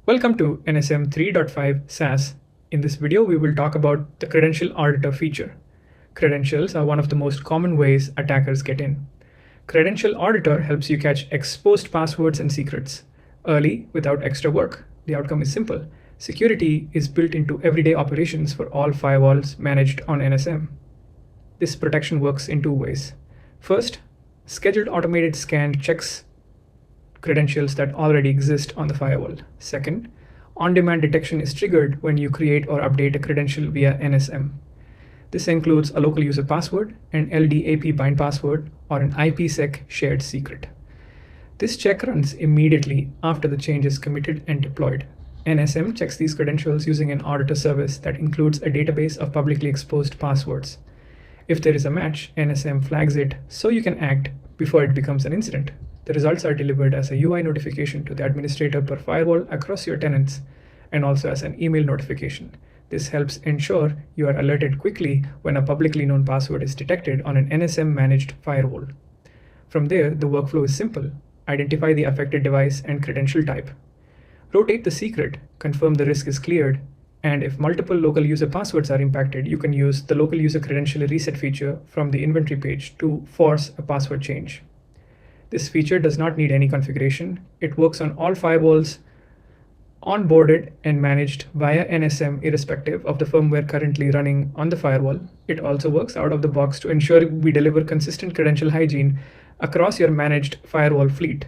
Welcome to NSM 3.5 SaaS. In this video, we will talk about the Credential Auditor feature. Credentials are one of the most common ways attackers get in. Credential Auditor helps you catch exposed passwords and secrets early without extra work. The outcome is simple. Security is built into everyday operations for all firewalls managed on NSM. This protection works in two ways. First, scheduled automated scan checks credentials that already exist on the firewall. Second, on-demand detection is triggered when you create or update a credential via NSM. This includes a local user password, an LDAP bind password, or an IPsec shared secret. This check runs immediately after the change is committed and deployed. NSM checks these credentials using an auditor service that includes a database of publicly exposed passwords. If there is a match, NSM flags it so you can act before it becomes an incident. The results are delivered as a UI notification to the administrator per firewall across your tenants and also as an email notification. This helps ensure you are alerted quickly when a publicly known password is detected on an NSM managed firewall. From there, the workflow is simple. Identify the affected device and credential type. Rotate the secret, confirm the risk is cleared, and if multiple local user passwords are impacted, you can use the local user credential reset feature from the inventory page to force a password change. This feature does not need any configuration. It works on all firewalls, onboarded and managed via NSM irrespective of the firmware currently running on the firewall. It also works out of the box to ensure we deliver consistent credential hygiene across your managed firewall fleet.